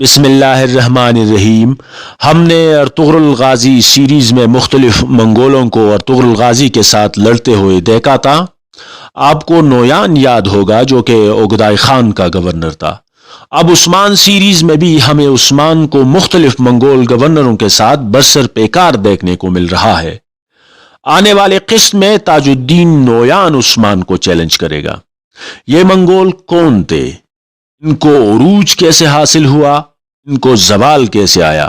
بسم اللہ الرحمن الرحیم۔ ہم نے ارطغرل غازی سیریز میں مختلف منگولوں کو ارطغرل غازی کے ساتھ لڑتے ہوئے دیکھا تھا۔ آپ کو نویان یاد ہوگا جو کہ اوگدائے خان کا گورنر تھا۔ اب عثمان سیریز میں بھی ہمیں عثمان کو مختلف منگول گورنروں کے ساتھ برسر پیکار دیکھنے کو مل رہا ہے۔ آنے والے قسط میں تاج الدین نویان عثمان کو چیلنج کرے گا۔ یہ منگول کون تھے؟ ان کو عروج کیسے حاصل ہوا؟ ان کو زوال کیسے آیا؟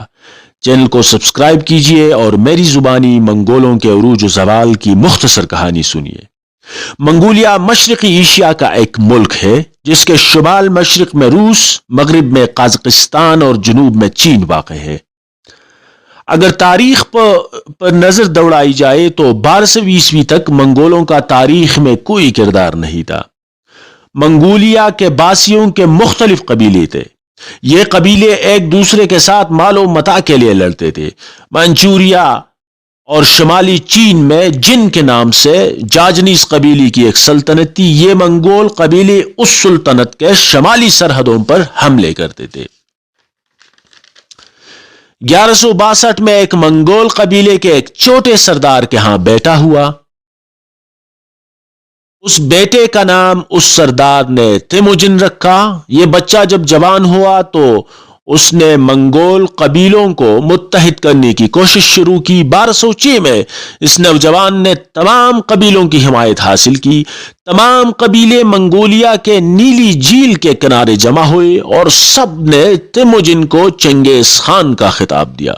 چینل کو سبسکرائب کیجئے اور میری زبانی منگولوں کے عروج و زوال کی مختصر کہانی سنیے۔ منگولیا مشرقی ایشیا کا ایک ملک ہے جس کے شمال مشرق میں روس، مغرب میں قازقستان اور جنوب میں چین واقع ہے۔ اگر تاریخ پر نظر دوڑائی جائے تو 1200 عیسوی تک منگولوں کا تاریخ میں کوئی کردار نہیں تھا۔ منگولیا کے باسیوں کے مختلف قبیلے تھے۔ یہ قبیلے ایک دوسرے کے ساتھ مال و متاع کے لیے لڑتے تھے۔ منچوریا اور شمالی چین میں جن کے نام سے جاجنیس قبیلے کی ایک سلطنت تھی، یہ منگول قبیلے اس سلطنت کے شمالی سرحدوں پر حملے کرتے تھے۔ 1162 میں ایک منگول قبیلے کے ایک چھوٹے سردار کے ہاں بیٹا ہوا۔ اس بیٹے کا نام اس سردار نے تیموجن رکھا۔ یہ بچہ جب جوان ہوا تو اس نے منگول قبیلوں کو متحد کرنے کی کوشش شروع کی۔ 1206 میں اس نوجوان نے تمام قبیلوں کی حمایت حاصل کی۔ تمام قبیلے منگولیا کے نیلی جھیل کے کنارے جمع ہوئے اور سب نے تیموجن کو چنگیز خان کا خطاب دیا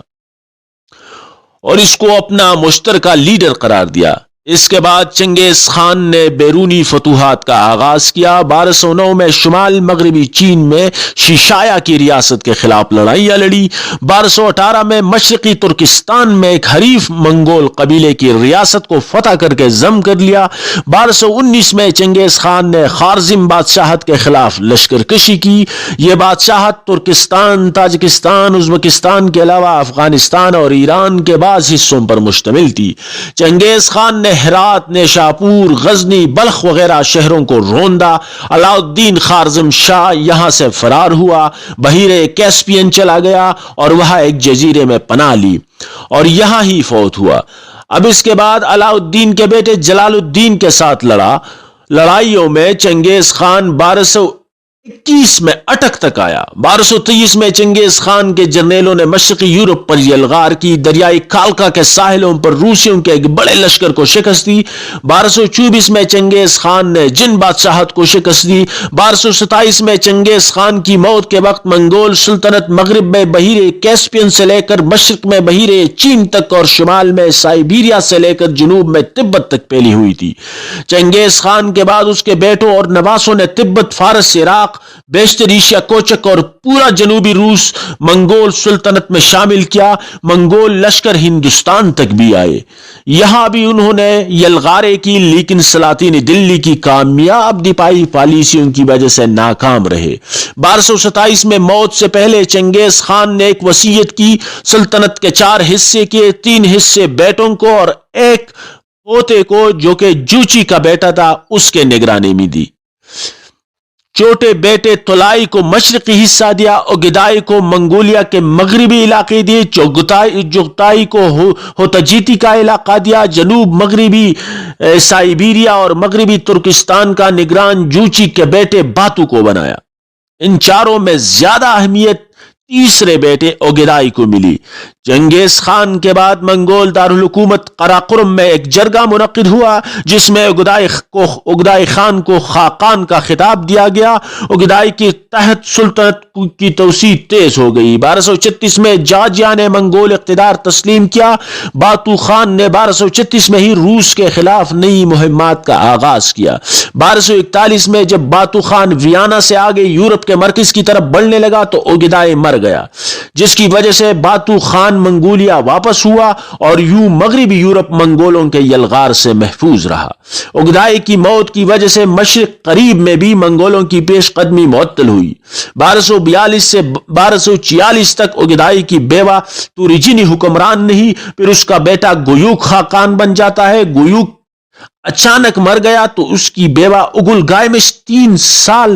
اور اس کو اپنا مشترکہ لیڈر قرار دیا۔ اس کے بعد چنگیز خان نے بیرونی فتوحات کا آغاز کیا۔ 1209 میں شمال مغربی چین میں شیشایا کی ریاست کے خلاف لڑائیاں لڑی۔ 1218 میں مشرقی ترکستان میں ایک حریف منگول قبیلے کی ریاست کو فتح کر کے ضم کر لیا۔ 1219 میں چنگیز خان نے خوارزم بادشاہت کے خلاف لشکر کشی کی۔ یہ بادشاہت ترکستان، تاجکستان، ازبکستان کے علاوہ افغانستان اور ایران کے بعض حصوں پر مشتمل تھی۔ چنگیز خان نے ہرات، نیشاپور، غزنی، بلخ وغیرہ شہروں کو روندا۔ علاء الدین خوارزم شاہ یہاں سے فرار ہوا، بحیرہ کیسپین چلا گیا اور وہاں ایک جزیرے میں پناہ لی اور یہاں ہی فوت ہوا۔ اب اس کے بعد علاء الدین کے بیٹے جلال الدین کے ساتھ لڑائیوں میں چنگیز خان 1221 میں اٹک تک آیا۔ 1223 میں چنگیز خان کے جرنیلوں نے مشرقی یورپ پر یلغار کی، دریائے کالکا کے ساحلوں پر روسیوں کے ایک بڑے لشکر کو شکست دی۔ 1224 میں چنگیز خان نے جن بادشاہت کو شکست دی۔ 1227 میں چنگیز خان کی موت کے وقت منگول سلطنت مغرب میں بحیرہ کیسپین سے لے کر مشرق میں بحیرہ چین تک اور شمال میں سائبیریا سے لے کر جنوب میں تبت تک پھیلی ہوئی تھی۔ چنگیز خان کے بعد اس کے بیٹوں اور نواسوں نے تبت، فارس، عراق، بیشتر ایشیا کوچک اور پورا جنوبی روس منگول سلطنت میں شامل کیا۔ منگول لشکر ہندوستان تک بھی آئے، یہاں بھی انہوں نے یلغاریں کی، لیکن سلاطین دلی کی کامیاب دفاعی پالیسیوں کی وجہ سے ناکام رہے۔ 1227 میں موت سے پہلے چنگیز خان نے ایک وصیت کی، سلطنت کے 4 حصے کیے، 3 حصے بیٹوں کو اور ایک پوتے کو جو کہ جوچی کا بیٹا تھا اس کے نگرانی میں دی۔ چھوٹے بیٹے تولائی کو مشرقی حصہ دیا، اوگدائی کو منگولیا کے مغربی علاقے دیے، چغتائی کو ہوتجیتی کا علاقہ دیا، جنوب مغربی سائبیریا اور مغربی ترکستان کا نگران جوچی کے بیٹے باتو کو بنایا۔ ان چاروں میں زیادہ اہمیت تیسرے بیٹے اوگدائی کو ملی۔ چنگیز خان کے بعد منگول دارالحکومت قراقرم میں ایک جرگہ منعقد ہوا جس میں اوگدائی خان کو خاقان کا خطاب دیا گیا۔ اوگدائی کے تحت سلطنت کی توسیع تیز ہو گئی۔ 1236 میں جارجیا نے منگول اقتدار تسلیم کیا۔ باتو خان نے 1236 میں ہی روس کے خلاف نئی مہمات کا آغاز کیا۔ 1241 میں جب باتو خان ویانا سے آگے یورپ کے مرکز کی طرف بڑھنے لگا تو اوگدائی مر گیا، جس کی وجہ سے باتو خان منگولیا واپس ہوا اور یوں مغربی یورپ منگولوں کے یلغار سے محفوظ رہا۔ اوگدائی کی موت کی وجہ سے مشرق قریب میں بھی منگولوں کی پیش قدمی معطل ہوئی۔ 1242 سے 1246 تک اوگدائی کی بیوہ توریجینی حکمران نہیں، پھر اس کا بیٹا گویوک خاقان بن جاتا ہے۔ گویوک اچانک مر گیا تو اس کی بیوہ اگل گائمش 3 سال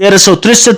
1363